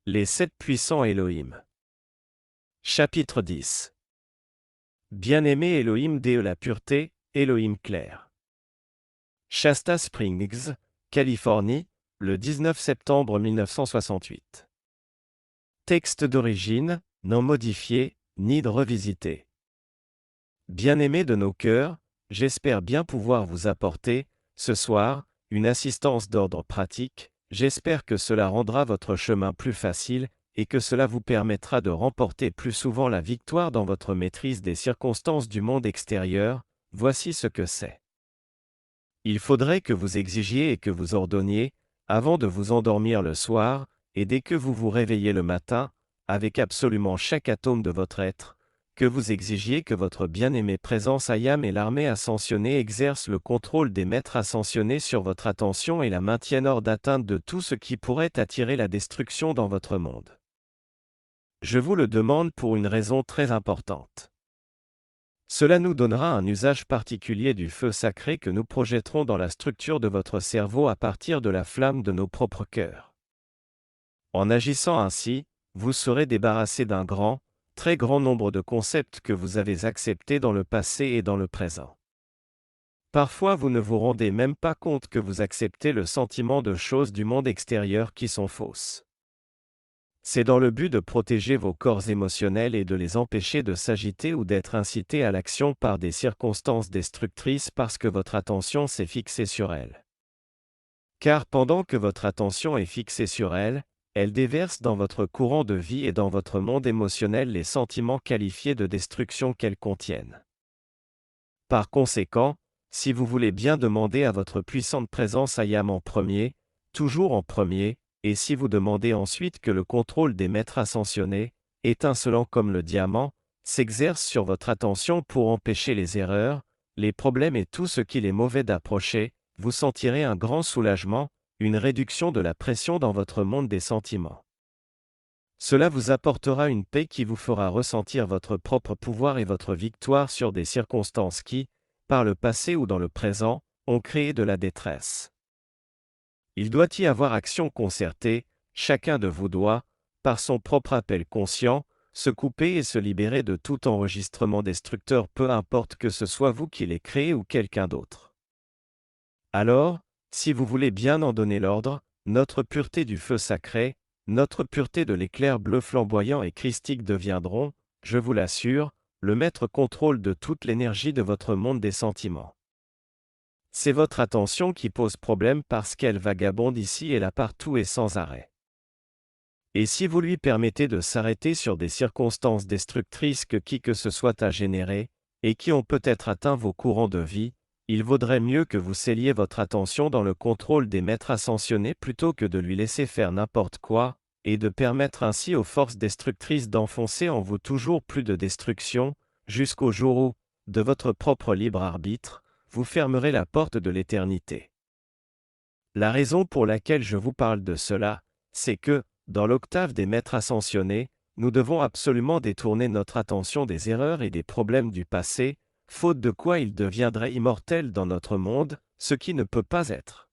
Les 7 puissants Elohim. Chapitre 10. Bien-aimé Elohim de la pureté, Elohim clair. Shasta Springs, Californie, le 19 septembre 1968. Texte d'origine, non modifié, ni revisité. Bien-aimé de nos cœurs, j'espère bien pouvoir vous apporter, ce soir, une assistance d'ordre pratique. J'espère que cela rendra votre chemin plus facile, et que cela vous permettra de remporter plus souvent la victoire dans votre maîtrise des circonstances du monde extérieur. Voici ce que c'est. Il faudrait que vous exigiez et que vous ordonniez, avant de vous endormir le soir, et dès que vous vous réveillez le matin, avec absolument chaque atome de votre être, que vous exigiez que votre bien-aimée présence Ayam et l'armée ascensionnée exercent le contrôle des maîtres ascensionnés sur votre attention et la maintiennent hors d'atteinte de tout ce qui pourrait attirer la destruction dans votre monde. Je vous le demande pour une raison très importante. Cela nous donnera un usage particulier du feu sacré que nous projetterons dans la structure de votre cerveau à partir de la flamme de nos propres cœurs. En agissant ainsi, vous serez débarrassé d'un grand, très grand nombre de concepts que vous avez acceptés dans le passé et dans le présent. Parfois vous ne vous rendez même pas compte que vous acceptez le sentiment de choses du monde extérieur qui sont fausses. C'est dans le but de protéger vos corps émotionnels et de les empêcher de s'agiter ou d'être incités à l'action par des circonstances destructrices parce que votre attention s'est fixée sur elles. Car pendant que votre attention est fixée sur elles, elle déverse dans votre courant de vie et dans votre monde émotionnel les sentiments qualifiés de destruction qu'elles contiennent. Par conséquent, si vous voulez bien demander à votre puissante présence Ayam en premier, toujours en premier, et si vous demandez ensuite que le contrôle des maîtres ascensionnés, étincelant comme le diamant, s'exerce sur votre attention pour empêcher les erreurs, les problèmes et tout ce qu'il est mauvais d'approcher, vous sentirez un grand soulagement, une réduction de la pression dans votre monde des sentiments. Cela vous apportera une paix qui vous fera ressentir votre propre pouvoir et votre victoire sur des circonstances qui, par le passé ou dans le présent, ont créé de la détresse. Il doit y avoir action concertée, chacun de vous doit, par son propre appel conscient, se couper et se libérer de tout enregistrement destructeur, peu importe que ce soit vous qui l'ayez créé ou quelqu'un d'autre. Alors, si vous voulez bien en donner l'ordre, notre pureté du feu sacré, notre pureté de l'éclair bleu flamboyant et christique deviendront, je vous l'assure, le maître contrôle de toute l'énergie de votre monde des sentiments. C'est votre attention qui pose problème parce qu'elle vagabonde ici et là partout et sans arrêt. Et si vous lui permettez de s'arrêter sur des circonstances destructrices que qui que ce soit a générées, et qui ont peut-être atteint vos courants de vie, il vaudrait mieux que vous scelliez votre attention dans le contrôle des maîtres ascensionnés plutôt que de lui laisser faire n'importe quoi, et de permettre ainsi aux forces destructrices d'enfoncer en vous toujours plus de destruction, jusqu'au jour où, de votre propre libre arbitre, vous fermerez la porte de l'éternité. La raison pour laquelle je vous parle de cela, c'est que, dans l'octave des maîtres ascensionnés, nous devons absolument détourner notre attention des erreurs et des problèmes du passé, faute de quoi ils deviendraient immortels dans notre monde, ce qui ne peut pas être.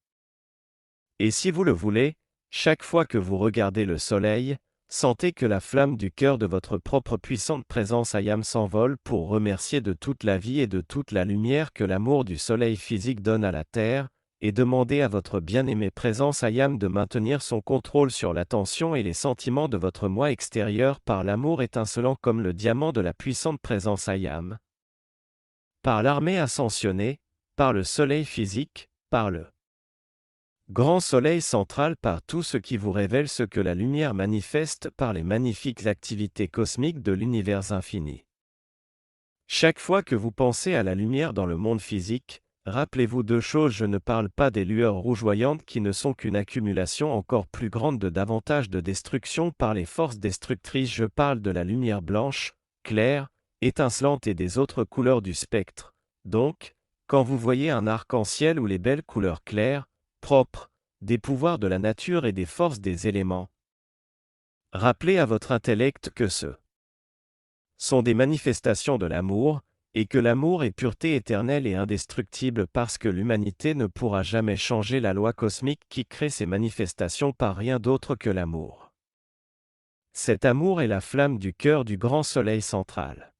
Et si vous le voulez, chaque fois que vous regardez le soleil, sentez que la flamme du cœur de votre propre puissante présence Ayam s'envole pour remercier de toute la vie et de toute la lumière que l'amour du soleil physique donne à la terre, et demandez à votre bien-aimée présence Ayam de maintenir son contrôle sur l'attention et les sentiments de votre moi extérieur par l'amour étincelant comme le diamant de la puissante présence Ayam. Par l'armée ascensionnée, par le soleil physique, par le grand soleil central, par tout ce qui vous révèle ce que la lumière manifeste par les magnifiques activités cosmiques de l'univers infini. Chaque fois que vous pensez à la lumière dans le monde physique, rappelez-vous deux choses. Je ne parle pas des lueurs rougeoyantes qui ne sont qu'une accumulation encore plus grande de davantage de destruction par les forces destructrices. Je parle de la lumière blanche, claire, étincelante et des autres couleurs du spectre. Donc, quand vous voyez un arc-en-ciel ou les belles couleurs claires, propres, des pouvoirs de la nature et des forces des éléments, rappelez à votre intellect que ce sont des manifestations de l'amour, et que l'amour est pureté éternelle et indestructible parce que l'humanité ne pourra jamais changer la loi cosmique qui crée ces manifestations par rien d'autre que l'amour. Cet amour est la flamme du cœur du grand soleil central.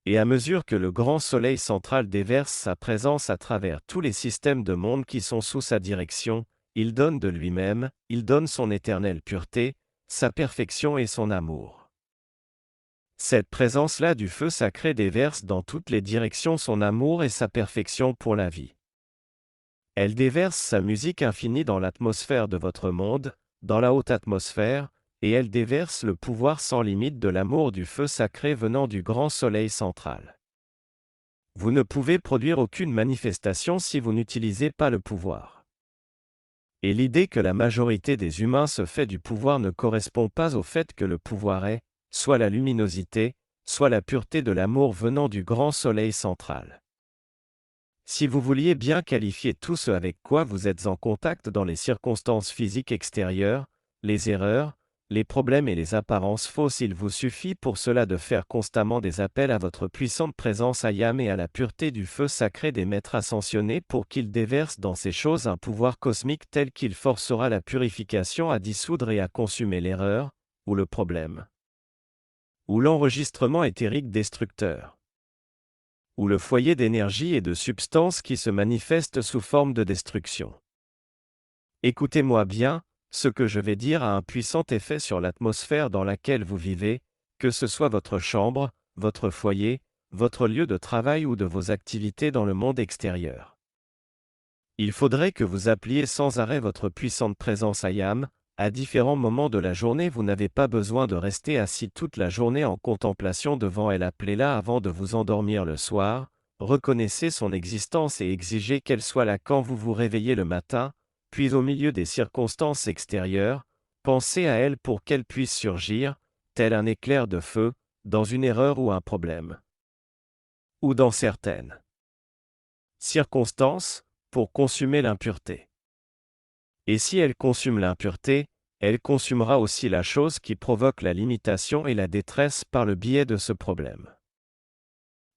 Et à mesure que le grand soleil central déverse sa présence à travers tous les systèmes de monde qui sont sous sa direction, il donne de lui-même, il donne son éternelle pureté, sa perfection et son amour. Cette présence-là du feu sacré déverse dans toutes les directions son amour et sa perfection pour la vie. Elle déverse sa musique infinie dans l'atmosphère de votre monde, dans la haute atmosphère, et elle déverse le pouvoir sans limite de l'amour du feu sacré venant du grand soleil central. Vous ne pouvez produire aucune manifestation si vous n'utilisez pas le pouvoir. Et l'idée que la majorité des humains se fait du pouvoir ne correspond pas au fait que le pouvoir est, soit la luminosité, soit la pureté de l'amour venant du grand soleil central. Si vous vouliez bien qualifier tout ce avec quoi vous êtes en contact dans les circonstances physiques extérieures, les erreurs, les problèmes et les apparences fausses, il vous suffit pour cela de faire constamment des appels à votre puissante présence Ayam et à la pureté du feu sacré des maîtres ascensionnés pour qu'ils déversent dans ces choses un pouvoir cosmique tel qu'il forcera la purification à dissoudre et à consumer l'erreur, ou le problème, ou l'enregistrement éthérique destructeur, ou le foyer d'énergie et de substance qui se manifeste sous forme de destruction. Écoutez-moi bien, ce que je vais dire a un puissant effet sur l'atmosphère dans laquelle vous vivez, que ce soit votre chambre, votre foyer, votre lieu de travail ou de vos activités dans le monde extérieur. Il faudrait que vous appeliez sans arrêt votre puissante présence Ayam. À différents moments de la journée, vous n'avez pas besoin de rester assis toute la journée en contemplation devant elle. Appelez-la avant de vous endormir le soir, reconnaissez son existence et exigez qu'elle soit là quand vous vous réveillez le matin, puis au milieu des circonstances extérieures, pensez à elle pour qu'elle puisse surgir, tel un éclair de feu, dans une erreur ou un problème. Ou dans certaines circonstances, pour consumer l'impureté. Et si elle consume l'impureté, elle consumera aussi la chose qui provoque la limitation et la détresse par le biais de ce problème.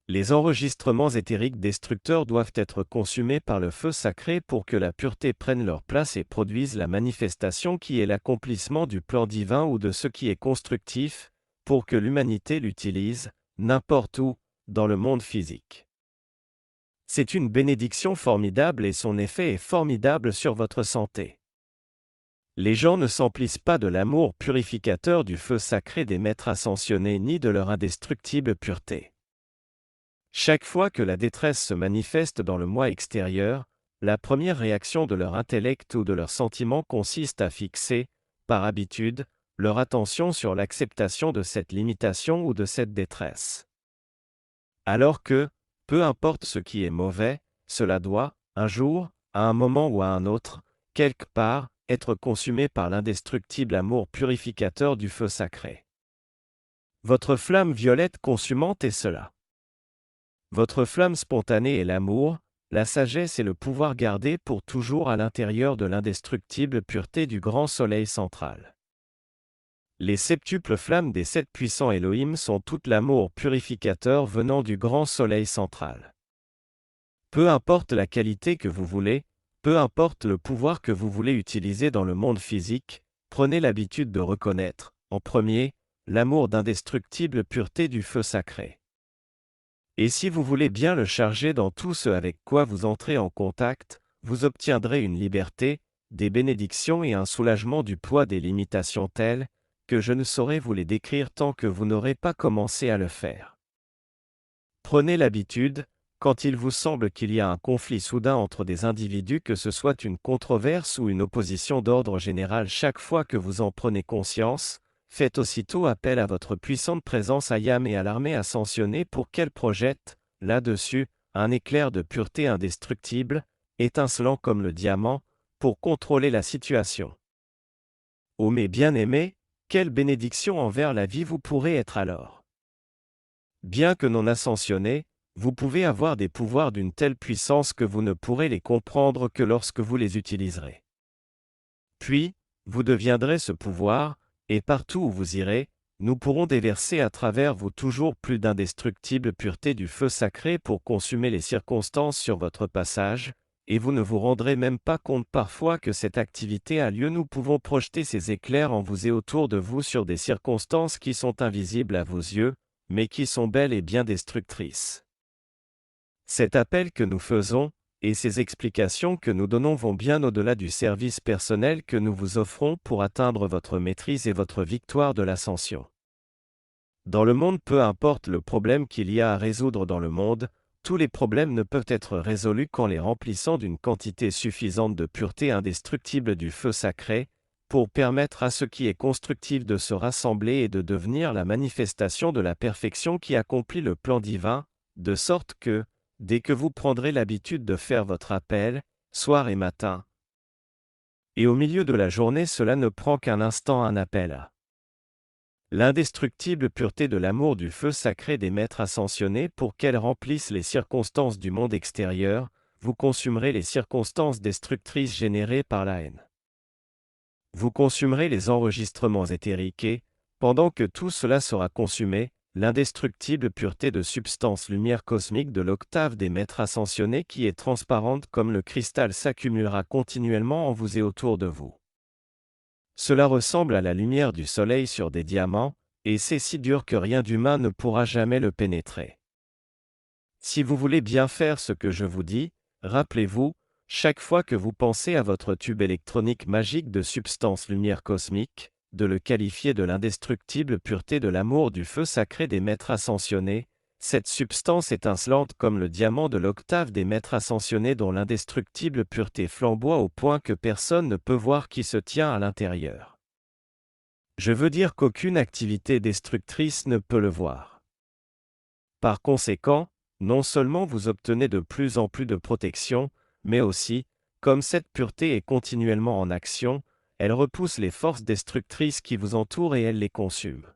Les enregistrements éthériques destructeurs doivent être consumés par le feu sacré pour que la pureté prenne leur place et produise la manifestation qui est l'accomplissement du plan divin ou de ce qui est constructif, pour que l'humanité l'utilise, n'importe où, dans le monde physique. C'est une bénédiction formidable et son effet est formidable sur votre santé. Les gens ne s'emplissent pas de l'amour purificateur du feu sacré des maîtres ascensionnés ni de leur indestructible pureté. Chaque fois que la détresse se manifeste dans le moi extérieur, la première réaction de leur intellect ou de leurs sentiments consiste à fixer, par habitude, leur attention sur l'acceptation de cette limitation ou de cette détresse. Alors que, peu importe ce qui est mauvais, cela doit, un jour, à un moment ou à un autre, quelque part, être consumé par l'indestructible amour purificateur du feu sacré. Votre flamme violette consumante est cela. Votre flamme spontanée est l'amour, la sagesse et le pouvoir gardé pour toujours à l'intérieur de l'indestructible pureté du grand soleil central. Les septuples flammes des 7 puissants Elohim sont toute l'amour purificateur venant du grand soleil central. Peu importe la qualité que vous voulez, peu importe le pouvoir que vous voulez utiliser dans le monde physique, prenez l'habitude de reconnaître, en premier, l'amour d'indestructible pureté du feu sacré. Et si vous voulez bien le charger dans tout ce avec quoi vous entrez en contact, vous obtiendrez une liberté, des bénédictions et un soulagement du poids des limitations telles que je ne saurais vous les décrire tant que vous n'aurez pas commencé à le faire. Prenez l'habitude, quand il vous semble qu'il y a un conflit soudain entre des individus, que ce soit une controverse ou une opposition d'ordre général, chaque fois que vous en prenez conscience, faites aussitôt appel à votre puissante présence Ayam et à l'armée ascensionnée pour qu'elle projette, là-dessus, un éclair de pureté indestructible, étincelant comme le diamant, pour contrôler la situation. Ô mes bien-aimés, quelle bénédiction envers la vie vous pourrez être alors. Bien que non ascensionné, vous pouvez avoir des pouvoirs d'une telle puissance que vous ne pourrez les comprendre que lorsque vous les utiliserez. Puis, vous deviendrez ce pouvoir, et partout où vous irez, nous pourrons déverser à travers vous toujours plus d'indestructible pureté du feu sacré pour consumer les circonstances sur votre passage, et vous ne vous rendrez même pas compte parfois que cette activité a lieu. Nous pouvons projeter ces éclairs en vous et autour de vous sur des circonstances qui sont invisibles à vos yeux, mais qui sont bel et bien destructrices. Cet appel que nous faisons, et ces explications que nous donnons vont bien au-delà du service personnel que nous vous offrons pour atteindre votre maîtrise et votre victoire de l'ascension. Dans le monde, peu importe le problème qu'il y a à résoudre dans le monde, tous les problèmes ne peuvent être résolus qu'en les remplissant d'une quantité suffisante de pureté indestructible du feu sacré, pour permettre à ce qui est constructif de se rassembler et de devenir la manifestation de la perfection qui accomplit le plan divin, de sorte que, dès que vous prendrez l'habitude de faire votre appel, soir et matin, et au milieu de la journée, cela ne prend qu'un instant, un appel à l'indestructible pureté de l'amour du feu sacré des maîtres ascensionnés pour qu'elle remplisse les circonstances du monde extérieur, vous consumerez les circonstances destructrices générées par la haine. Vous consumerez les enregistrements éthériques et, pendant que tout cela sera consumé, l'indestructible pureté de substance lumière cosmique de l'octave des maîtres ascensionnés qui est transparente comme le cristal s'accumulera continuellement en vous et autour de vous. Cela ressemble à la lumière du soleil sur des diamants, et c'est si dur que rien d'humain ne pourra jamais le pénétrer. Si vous voulez bien faire ce que je vous dis, rappelez-vous, chaque fois que vous pensez à votre tube électronique magique de substance lumière cosmique, de le qualifier de l'indestructible pureté de l'amour du feu sacré des maîtres ascensionnés, cette substance étincelante comme le diamant de l'octave des maîtres ascensionnés dont l'indestructible pureté flamboie au point que personne ne peut voir qui se tient à l'intérieur. Je veux dire qu'aucune activité destructrice ne peut le voir. Par conséquent, non seulement vous obtenez de plus en plus de protection, mais aussi, comme cette pureté est continuellement en action, elle repousse les forces destructrices qui vous entourent et elle les consume.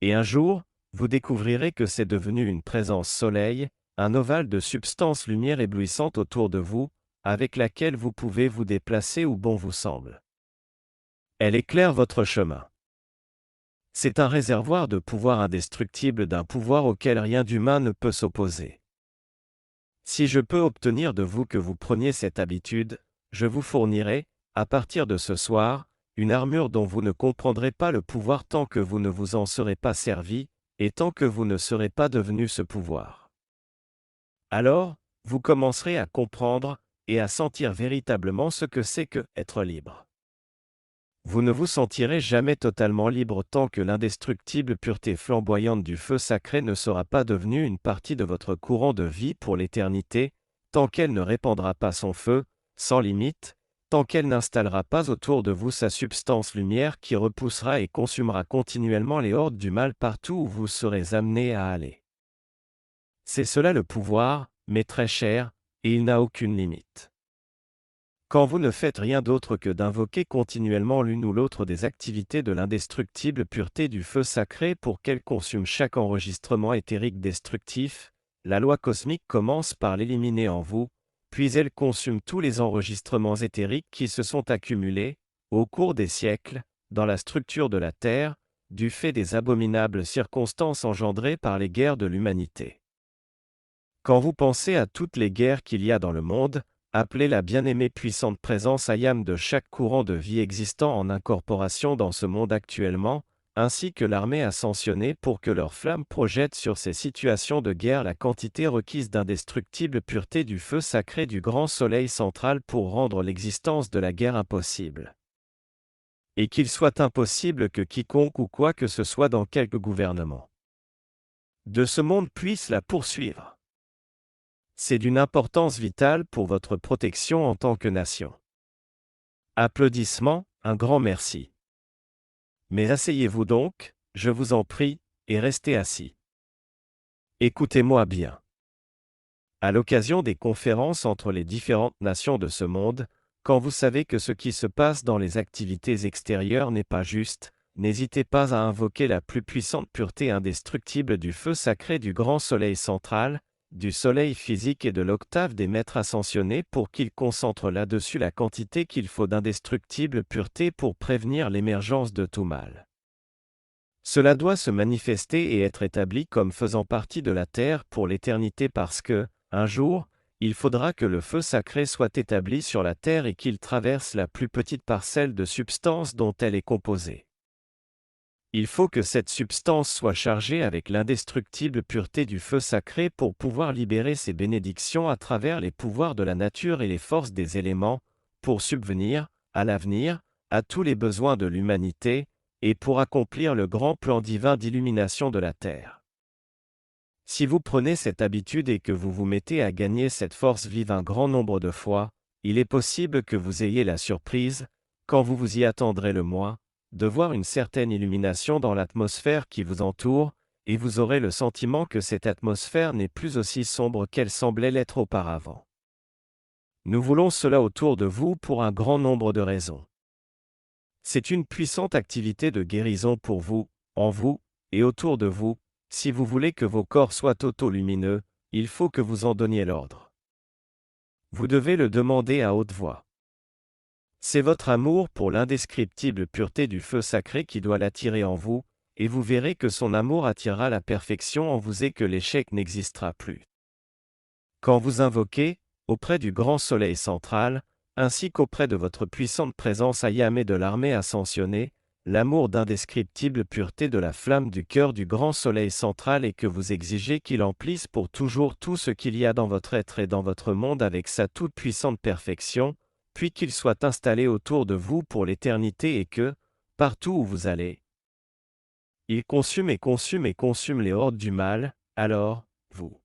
Et un jour, vous découvrirez que c'est devenu une présence soleil, un ovale de substance lumière éblouissante autour de vous, avec laquelle vous pouvez vous déplacer où bon vous semble. Elle éclaire votre chemin. C'est un réservoir de pouvoir indestructible, d'un pouvoir auquel rien d'humain ne peut s'opposer. Si je peux obtenir de vous que vous preniez cette habitude, je vous fournirai, à partir de ce soir, une armure dont vous ne comprendrez pas le pouvoir tant que vous ne vous en serez pas servi, et tant que vous ne serez pas devenu ce pouvoir. Alors, vous commencerez à comprendre, et à sentir véritablement ce que c'est que être libre. Vous ne vous sentirez jamais totalement libre tant que l'indestructible pureté flamboyante du feu sacré ne sera pas devenue une partie de votre courant de vie pour l'éternité, tant qu'elle ne répandra pas son feu, sans limite, tant qu'elle n'installera pas autour de vous sa substance lumière qui repoussera et consumera continuellement les hordes du mal partout où vous serez amené à aller. C'est cela le pouvoir, mais très cher, et il n'a aucune limite. Quand vous ne faites rien d'autre que d'invoquer continuellement l'une ou l'autre des activités de l'indestructible pureté du feu sacré pour qu'elle consume chaque enregistrement éthérique destructif, la loi cosmique commence par l'éliminer en vous, puis elle consume tous les enregistrements éthériques qui se sont accumulés, au cours des siècles, dans la structure de la Terre, du fait des abominables circonstances engendrées par les guerres de l'humanité. Quand vous pensez à toutes les guerres qu'il y a dans le monde, appelez la bien-aimée puissante présence ayam de chaque courant de vie existant en incorporation dans ce monde actuellement, ainsi que l'armée ascensionnée pour que leur flamme projette sur ces situations de guerre la quantité requise d'indestructible pureté du feu sacré du grand soleil central pour rendre l'existence de la guerre impossible. Et qu'il soit impossible que quiconque ou quoi que ce soit dans quelque gouvernement de ce monde puisse la poursuivre. C'est d'une importance vitale pour votre protection en tant que nation. Applaudissements, un grand merci. Mais asseyez-vous donc, je vous en prie, et restez assis. Écoutez-moi bien. À l'occasion des conférences entre les différentes nations de ce monde, quand vous savez que ce qui se passe dans les activités extérieures n'est pas juste, n'hésitez pas à invoquer la plus puissante pureté indestructible du feu sacré du grand soleil central, du soleil physique et de l'octave des maîtres ascensionnés pour qu'ils concentrent là-dessus la quantité qu'il faut d'indestructible pureté pour prévenir l'émergence de tout mal. Cela doit se manifester et être établi comme faisant partie de la terre pour l'éternité parce que, un jour, il faudra que le feu sacré soit établi sur la terre et qu'il traverse la plus petite parcelle de substance dont elle est composée. Il faut que cette substance soit chargée avec l'indestructible pureté du feu sacré pour pouvoir libérer ses bénédictions à travers les pouvoirs de la nature et les forces des éléments, pour subvenir, à l'avenir, à tous les besoins de l'humanité, et pour accomplir le grand plan divin d'illumination de la terre. Si vous prenez cette habitude et que vous vous mettez à gagner cette force vive un grand nombre de fois, il est possible que vous ayez la surprise, quand vous vous y attendrez le moins, de voir une certaine illumination dans l'atmosphère qui vous entoure, et vous aurez le sentiment que cette atmosphère n'est plus aussi sombre qu'elle semblait l'être auparavant. Nous voulons cela autour de vous pour un grand nombre de raisons. C'est une puissante activité de guérison pour vous, en vous, et autour de vous. Si vous voulez que vos corps soient auto-lumineux, il faut que vous en donniez l'ordre. Vous devez le demander à haute voix. C'est votre amour pour l'indescriptible pureté du feu sacré qui doit l'attirer en vous, et vous verrez que son amour attirera la perfection en vous et que l'échec n'existera plus. Quand vous invoquez, auprès du grand soleil central, ainsi qu'auprès de votre puissante présence Ayam et de l'armée ascensionnée, l'amour d'indescriptible pureté de la flamme du cœur du grand soleil central et que vous exigez qu'il emplisse pour toujours tout ce qu'il y a dans votre être et dans votre monde avec sa toute-puissante perfection, puis qu'il soit installé autour de vous pour l'éternité et que, partout où vous allez, il consume et consume et consume les hordes du mal, alors, vous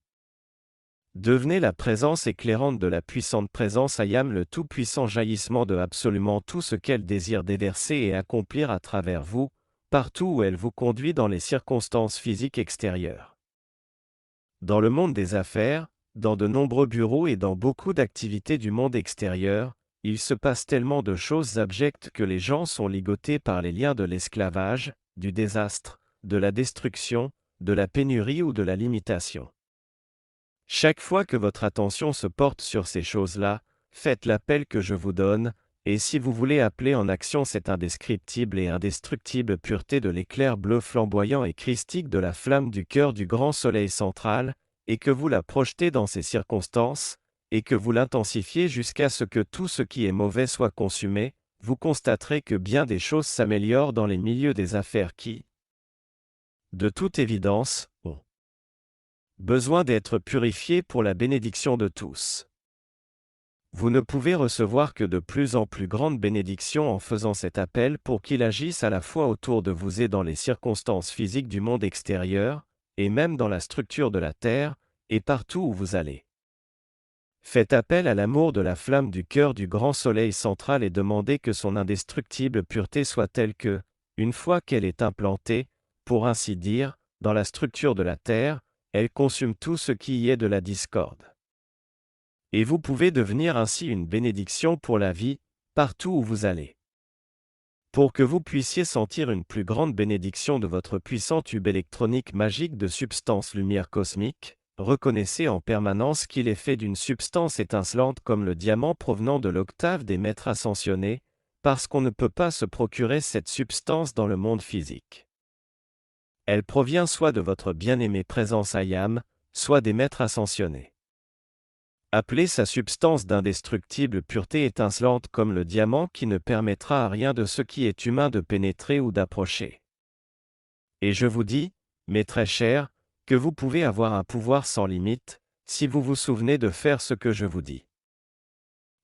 devenez la présence éclairante de la puissante présence Ayam, le tout-puissant jaillissement de absolument tout ce qu'elle désire déverser et accomplir à travers vous, partout où elle vous conduit dans les circonstances physiques extérieures. Dans le monde des affaires, dans de nombreux bureaux et dans beaucoup d'activités du monde extérieur, il se passe tellement de choses abjectes que les gens sont ligotés par les liens de l'esclavage, du désastre, de la destruction, de la pénurie ou de la limitation. Chaque fois que votre attention se porte sur ces choses-là, faites l'appel que je vous donne, et si vous voulez appeler en action cette indescriptible et indestructible pureté de l'éclair bleu flamboyant et christique de la flamme du cœur du grand soleil central, et que vous la projetez dans ces circonstances, et que vous l'intensifiez jusqu'à ce que tout ce qui est mauvais soit consumé, vous constaterez que bien des choses s'améliorent dans les milieux des affaires qui, de toute évidence, ont besoin d'être purifiés pour la bénédiction de tous. Vous ne pouvez recevoir que de plus en plus grandes bénédictions en faisant cet appel pour qu'il agisse à la fois autour de vous et dans les circonstances physiques du monde extérieur, et même dans la structure de la terre, et partout où vous allez. Faites appel à l'amour de la flamme du cœur du grand soleil central et demandez que son indestructible pureté soit telle que, une fois qu'elle est implantée, pour ainsi dire, dans la structure de la terre, elle consume tout ce qui y est de la discorde. Et vous pouvez devenir ainsi une bénédiction pour la vie, partout où vous allez. Pour que vous puissiez sentir une plus grande bénédiction de votre puissant tube électronique magique de substance lumière cosmique, reconnaissez en permanence qu'il est fait d'une substance étincelante comme le diamant provenant de l'octave des maîtres ascensionnés, parce qu'on ne peut pas se procurer cette substance dans le monde physique. Elle provient soit de votre bien-aimée présence Ayam, soit des maîtres ascensionnés. Appelez sa substance d'indestructible pureté étincelante comme le diamant qui ne permettra à rien de ce qui est humain de pénétrer ou d'approcher. Et je vous dis, mes très chers, que vous pouvez avoir un pouvoir sans limite, si vous vous souvenez de faire ce que je vous dis.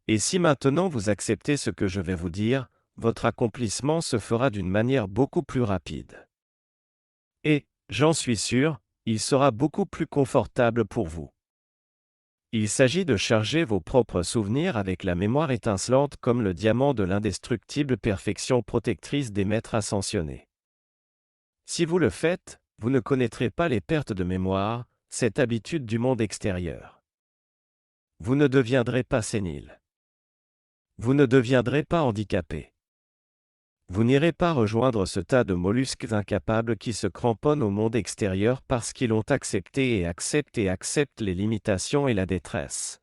Et si maintenant vous acceptez ce que je vais vous dire, votre accomplissement se fera d'une manière beaucoup plus rapide. Et, j'en suis sûr, il sera beaucoup plus confortable pour vous. Il s'agit de charger vos propres souvenirs avec la mémoire étincelante comme le diamant de l'indestructible perfection protectrice des maîtres ascensionnés. Si vous le faites, vous ne connaîtrez pas les pertes de mémoire, cette habitude du monde extérieur. Vous ne deviendrez pas sénile. Vous ne deviendrez pas handicapé. Vous n'irez pas rejoindre ce tas de mollusques incapables qui se cramponnent au monde extérieur parce qu'ils ont accepté et acceptent les limitations et la détresse.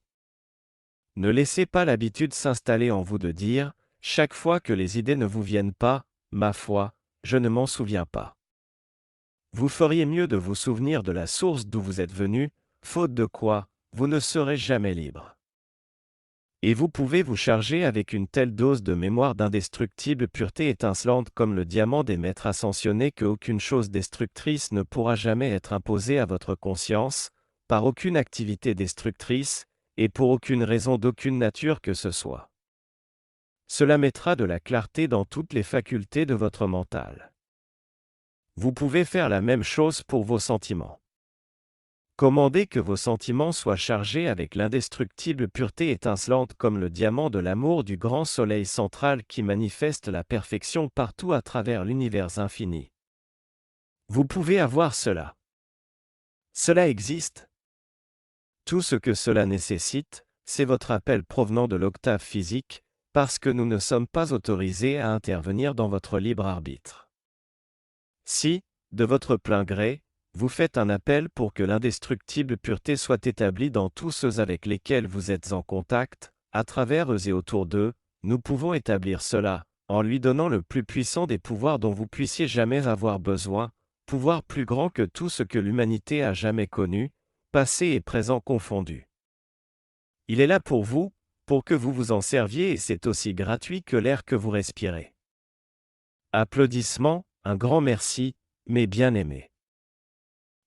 Ne laissez pas l'habitude s'installer en vous de dire, chaque fois que les idées ne vous viennent pas, ma foi, je ne m'en souviens pas. Vous feriez mieux de vous souvenir de la source d'où vous êtes venu, faute de quoi, vous ne serez jamais libre. Et vous pouvez vous charger avec une telle dose de mémoire d'indestructible pureté étincelante comme le diamant des maîtres ascensionnés qu'aucune chose destructrice ne pourra jamais être imposée à votre conscience, par aucune activité destructrice, et pour aucune raison d'aucune nature que ce soit. Cela mettra de la clarté dans toutes les facultés de votre mental. Vous pouvez faire la même chose pour vos sentiments. Commandez que vos sentiments soient chargés avec l'indestructible pureté étincelante comme le diamant de l'amour du grand soleil central qui manifeste la perfection partout à travers l'univers infini. Vous pouvez avoir cela. Cela existe. Tout ce que cela nécessite, c'est votre appel provenant de l'octave physique, parce que nous ne sommes pas autorisés à intervenir dans votre libre arbitre. Si, de votre plein gré, vous faites un appel pour que l'indestructible pureté soit établie dans tous ceux avec lesquels vous êtes en contact, à travers eux et autour d'eux, nous pouvons établir cela, en lui donnant le plus puissant des pouvoirs dont vous puissiez jamais avoir besoin, pouvoir plus grand que tout ce que l'humanité a jamais connu, passé et présent confondus. Il est là pour que vous vous en serviez et c'est aussi gratuit que l'air que vous respirez. Applaudissements, un grand merci, mes bien-aimés.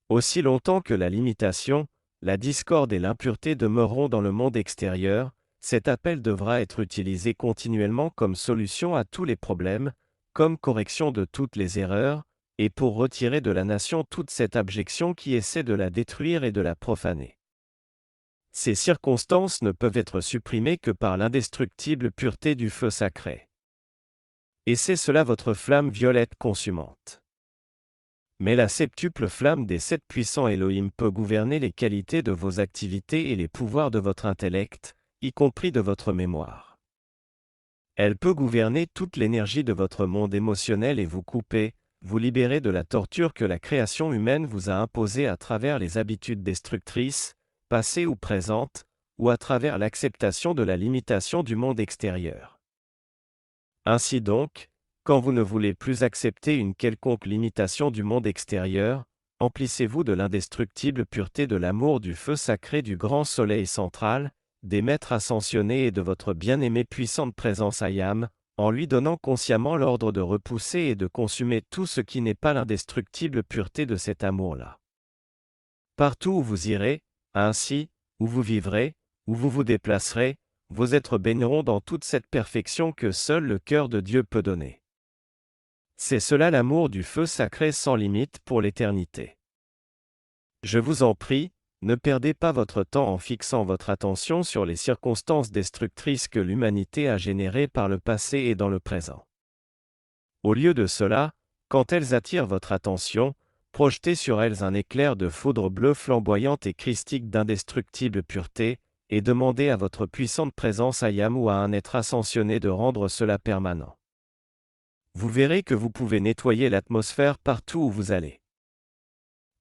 Aussi longtemps que la limitation, la discorde et l'impureté demeureront dans le monde extérieur, cet appel devra être utilisé continuellement comme solution à tous les problèmes, comme correction de toutes les erreurs, et pour retirer de la nation toute cette abjection qui essaie de la détruire et de la profaner. Ces circonstances ne peuvent être supprimées que par l'indestructible pureté du feu sacré. Et c'est cela votre flamme violette consumante. Mais la septuple flamme des 7 puissants Elohim peut gouverner les qualités de vos activités et les pouvoirs de votre intellect, y compris de votre mémoire. Elle peut gouverner toute l'énergie de votre monde émotionnel et vous couper, vous libérer de la torture que la création humaine vous a imposée à travers les habitudes destructrices, passées ou présentes, ou à travers l'acceptation de la limitation du monde extérieur. Ainsi donc, quand vous ne voulez plus accepter une quelconque limitation du monde extérieur, emplissez-vous de l'indestructible pureté de l'amour du feu sacré du grand soleil central, des maîtres ascensionnés et de votre bien-aimée puissante présence Ayam, en lui donnant consciemment l'ordre de repousser et de consumer tout ce qui n'est pas l'indestructible pureté de cet amour-là. Partout où vous irez, ainsi, où vous vivrez, où vous vous déplacerez, vos êtres baigneront dans toute cette perfection que seul le cœur de Dieu peut donner. C'est cela l'amour du feu sacré sans limite pour l'éternité. Je vous en prie, ne perdez pas votre temps en fixant votre attention sur les circonstances destructrices que l'humanité a générées par le passé et dans le présent. Au lieu de cela, quand elles attirent votre attention, projetez sur elles un éclair de foudre bleue flamboyante et christique d'indestructible pureté, et demandez à votre puissante présence Ayam ou à un être ascensionné de rendre cela permanent. Vous verrez que vous pouvez nettoyer l'atmosphère partout où vous allez.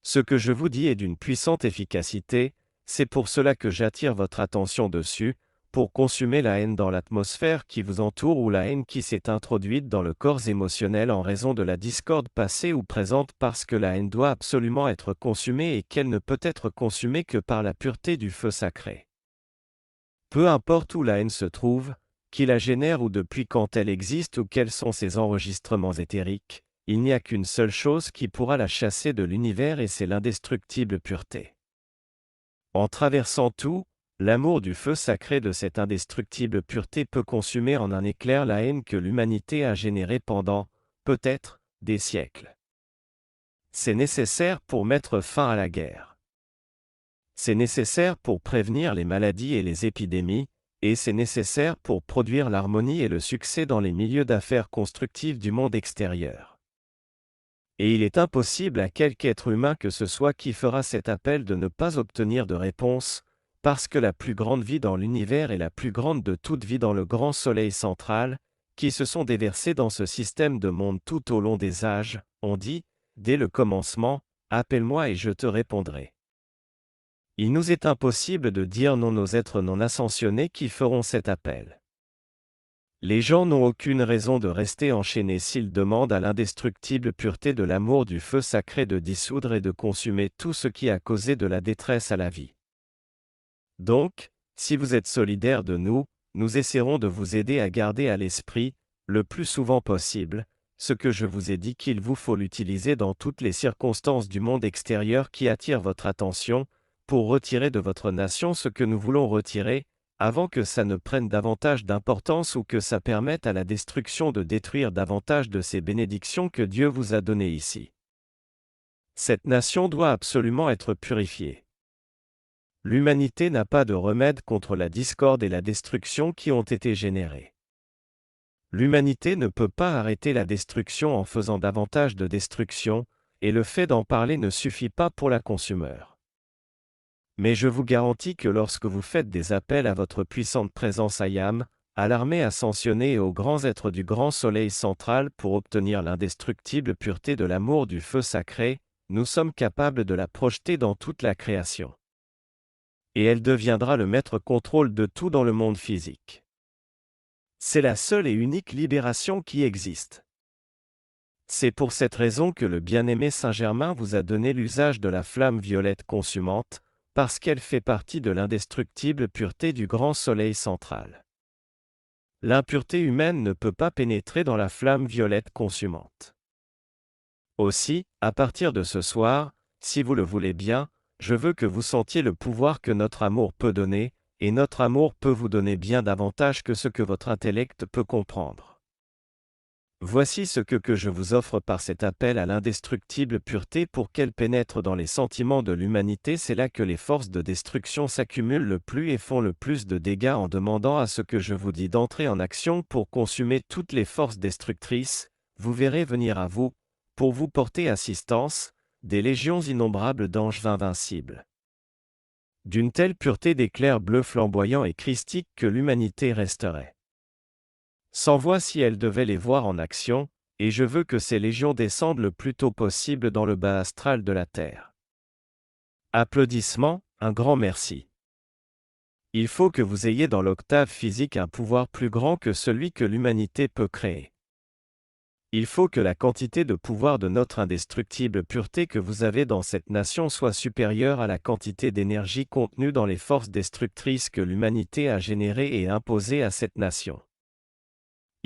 Ce que je vous dis est d'une puissante efficacité, c'est pour cela que j'attire votre attention dessus, pour consumer la haine dans l'atmosphère qui vous entoure ou la haine qui s'est introduite dans le corps émotionnel en raison de la discorde passée ou présente parce que la haine doit absolument être consumée et qu'elle ne peut être consumée que par la pureté du feu sacré. Peu importe où la haine se trouve, qui la génère ou depuis quand elle existe ou quels sont ses enregistrements éthériques, il n'y a qu'une seule chose qui pourra la chasser de l'univers et c'est l'indestructible pureté. En traversant tout, l'amour du feu sacré de cette indestructible pureté peut consumer en un éclair la haine que l'humanité a générée pendant, peut-être, des siècles. C'est nécessaire pour mettre fin à la guerre. C'est nécessaire pour prévenir les maladies et les épidémies, et c'est nécessaire pour produire l'harmonie et le succès dans les milieux d'affaires constructifs du monde extérieur. Et il est impossible à quelque être humain que ce soit qui fera cet appel de ne pas obtenir de réponse, parce que la plus grande vie dans l'univers est la plus grande de toute vie dans le grand soleil central, qui se sont déversés dans ce système de monde tout au long des âges, on dit, dès le commencement, appelle-moi et je te répondrai. Il nous est impossible de dire non aux êtres non ascensionnés qui feront cet appel. Les gens n'ont aucune raison de rester enchaînés s'ils demandent à l'indestructible pureté de l'amour du feu sacré de dissoudre et de consumer tout ce qui a causé de la détresse à la vie. Donc, si vous êtes solidaire de nous, nous essaierons de vous aider à garder à l'esprit, le plus souvent possible, ce que je vous ai dit qu'il vous faut l'utiliser dans toutes les circonstances du monde extérieur qui attirent votre attention, pour retirer de votre nation ce que nous voulons retirer, avant que ça ne prenne davantage d'importance ou que ça permette à la destruction de détruire davantage de ces bénédictions que Dieu vous a données ici. Cette nation doit absolument être purifiée. L'humanité n'a pas de remède contre la discorde et la destruction qui ont été générées. L'humanité ne peut pas arrêter la destruction en faisant davantage de destruction, et le fait d'en parler ne suffit pas pour la consumeur. Mais je vous garantis que lorsque vous faites des appels à votre puissante présence Ayam, à l'armée ascensionnée et aux grands êtres du grand soleil central pour obtenir l'indestructible pureté de l'amour du feu sacré, nous sommes capables de la projeter dans toute la création. Et elle deviendra le maître contrôle de tout dans le monde physique. C'est la seule et unique libération qui existe. C'est pour cette raison que le bien-aimé Saint-Germain vous a donné l'usage de la flamme violette consumante, parce qu'elle fait partie de l'indestructible pureté du grand soleil central. L'impureté humaine ne peut pas pénétrer dans la flamme violette consumante. Aussi, à partir de ce soir, si vous le voulez bien, je veux que vous sentiez le pouvoir que notre amour peut donner, et notre amour peut vous donner bien davantage que ce que votre intellect peut comprendre. Voici ce que je vous offre par cet appel à l'indestructible pureté pour qu'elle pénètre dans les sentiments de l'humanité. C'est là que les forces de destruction s'accumulent le plus et font le plus de dégâts en demandant à ce que je vous dis d'entrer en action pour consumer toutes les forces destructrices. Vous verrez venir à vous, pour vous porter assistance, des légions innombrables d'anges invincibles. D'une telle pureté d'éclairs bleus flamboyants et christiques que l'humanité resterait sans voix si elle devait les voir en action, et je veux que ces légions descendent le plus tôt possible dans le bas astral de la Terre. Applaudissements, un grand merci. Il faut que vous ayez dans l'octave physique un pouvoir plus grand que celui que l'humanité peut créer. Il faut que la quantité de pouvoir de notre indestructible pureté que vous avez dans cette nation soit supérieure à la quantité d'énergie contenue dans les forces destructrices que l'humanité a générées et imposées à cette nation.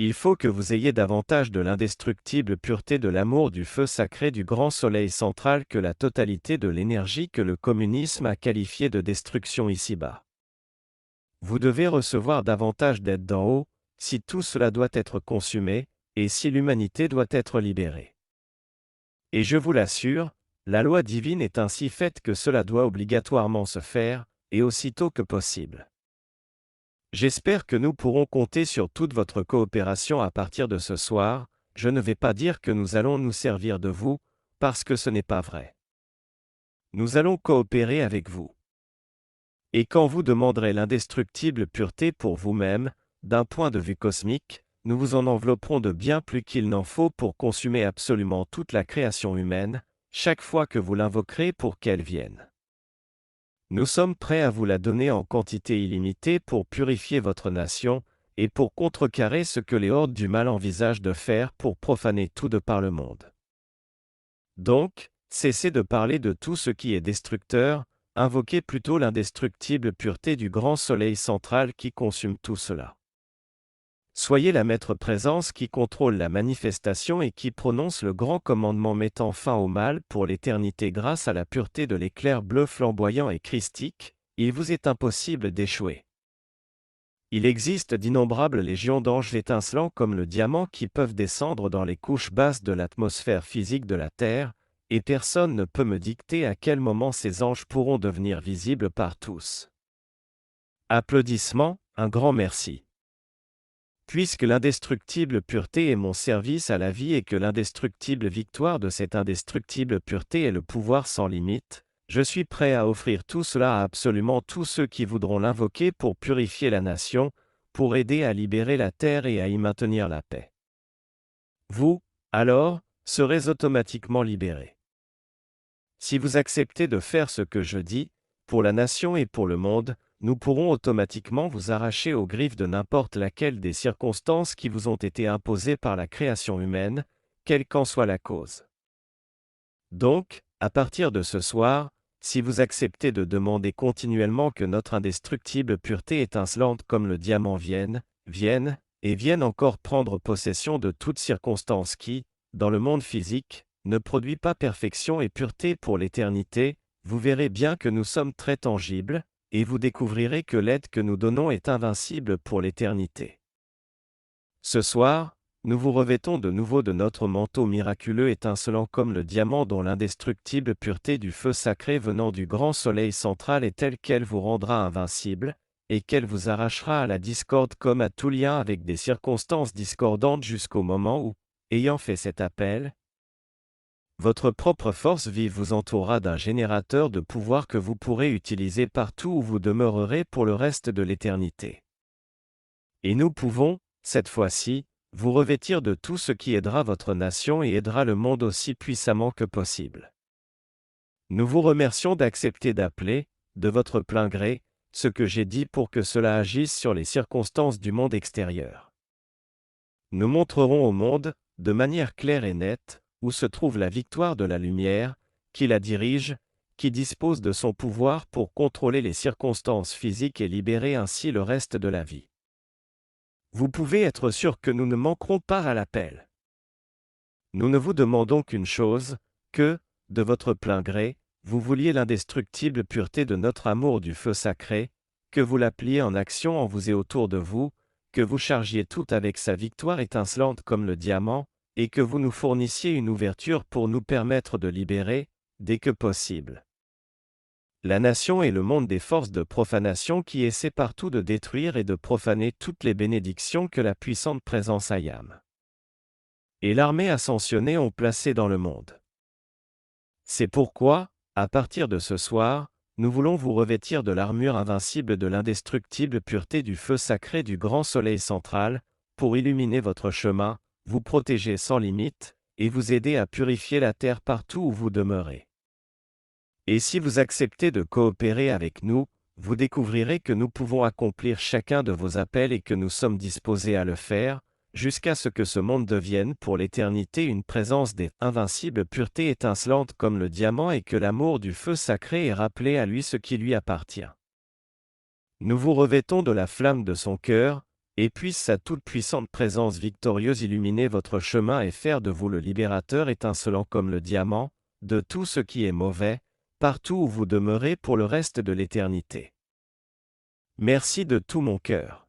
Il faut que vous ayez davantage de l'indestructible pureté de l'amour du feu sacré du grand soleil central que la totalité de l'énergie que le communisme a qualifiée de destruction ici-bas. Vous devez recevoir davantage d'aide d'en haut, si tout cela doit être consumé, et si l'humanité doit être libérée. Et je vous l'assure, la loi divine est ainsi faite que cela doit obligatoirement se faire, et aussitôt que possible. J'espère que nous pourrons compter sur toute votre coopération à partir de ce soir. Je ne vais pas dire que nous allons nous servir de vous, parce que ce n'est pas vrai. Nous allons coopérer avec vous. Et quand vous demanderez l'indestructible pureté pour vous-même, d'un point de vue cosmique, nous vous en envelopperons de bien plus qu'il n'en faut pour consumer absolument toute la création humaine, chaque fois que vous l'invoquerez pour qu'elle vienne. Nous sommes prêts à vous la donner en quantité illimitée pour purifier votre nation, et pour contrecarrer ce que les hordes du mal envisagent de faire pour profaner tout de par le monde. Donc, cessez de parler de tout ce qui est destructeur, invoquez plutôt l'indestructible pureté du grand soleil central qui consume tout cela. Soyez la maître présence qui contrôle la manifestation et qui prononce le grand commandement mettant fin au mal pour l'éternité grâce à la pureté de l'éclair bleu flamboyant et christique. Il vous est impossible d'échouer. Il existe d'innombrables légions d'anges étincelants comme le diamant qui peuvent descendre dans les couches basses de l'atmosphère physique de la Terre, et personne ne peut me dicter à quel moment ces anges pourront devenir visibles par tous. Applaudissements, un grand merci. Puisque l'indestructible pureté est mon service à la vie et que l'indestructible victoire de cette indestructible pureté est le pouvoir sans limite, je suis prêt à offrir tout cela à absolument tous ceux qui voudront l'invoquer pour purifier la nation, pour aider à libérer la terre et à y maintenir la paix. Vous, alors, serez automatiquement libérés. Si vous acceptez de faire ce que je dis, pour la nation et pour le monde, nous pourrons automatiquement vous arracher aux griffes de n'importe laquelle des circonstances qui vous ont été imposées par la création humaine, quelle qu'en soit la cause. Donc, à partir de ce soir, si vous acceptez de demander continuellement que notre indestructible pureté étincelante comme le diamant vienne encore prendre possession de toute circonstance qui, dans le monde physique, ne produit pas perfection et pureté pour l'éternité, vous verrez bien que nous sommes très tangibles, et vous découvrirez que l'aide que nous donnons est invincible pour l'éternité. Ce soir, nous vous revêtons de nouveau de notre manteau miraculeux étincelant comme le diamant dont l'indestructible pureté du feu sacré venant du grand soleil central est telle qu'elle vous rendra invincible, et qu'elle vous arrachera à la discorde comme à tout lien avec des circonstances discordantes jusqu'au moment où, ayant fait cet appel, votre propre force vive vous entourera d'un générateur de pouvoir que vous pourrez utiliser partout où vous demeurerez pour le reste de l'éternité. Et nous pouvons, cette fois-ci, vous revêtir de tout ce qui aidera votre nation et aidera le monde aussi puissamment que possible. Nous vous remercions d'accepter d'appeler, de votre plein gré, ce que j'ai dit pour que cela agisse sur les circonstances du monde extérieur. Nous montrerons au monde, de manière claire et nette, où se trouve la victoire de la lumière, qui la dirige, qui dispose de son pouvoir pour contrôler les circonstances physiques et libérer ainsi le reste de la vie. Vous pouvez être sûr que nous ne manquerons pas à l'appel. Nous ne vous demandons qu'une chose, que, de votre plein gré, vous vouliez l'indestructible pureté de notre amour du feu sacré, que vous l'appeliez en action en vous et autour de vous, que vous chargiez tout avec sa victoire étincelante comme le diamant, et que vous nous fournissiez une ouverture pour nous permettre de libérer, dès que possible, la nation et le monde des forces de profanation qui essaient partout de détruire et de profaner toutes les bénédictions que la puissante présence Ayam et l'armée ascensionnée ont placées dans le monde. C'est pourquoi, à partir de ce soir, nous voulons vous revêtir de l'armure invincible de l'indestructible pureté du feu sacré du grand soleil central, pour illuminer votre chemin, vous protéger sans limite, et vous aider à purifier la terre partout où vous demeurez. Et si vous acceptez de coopérer avec nous, vous découvrirez que nous pouvons accomplir chacun de vos appels et que nous sommes disposés à le faire, jusqu'à ce que ce monde devienne pour l'éternité une présence des invincibles puretés étincelantes comme le diamant et que l'amour du feu sacré ait rappelé à lui ce qui lui appartient. Nous vous revêtons de la flamme de son cœur, et puisse sa toute-puissante présence victorieuse illuminer votre chemin et faire de vous le libérateur étincelant comme le diamant, de tout ce qui est mauvais, partout où vous demeurez pour le reste de l'éternité. Merci de tout mon cœur.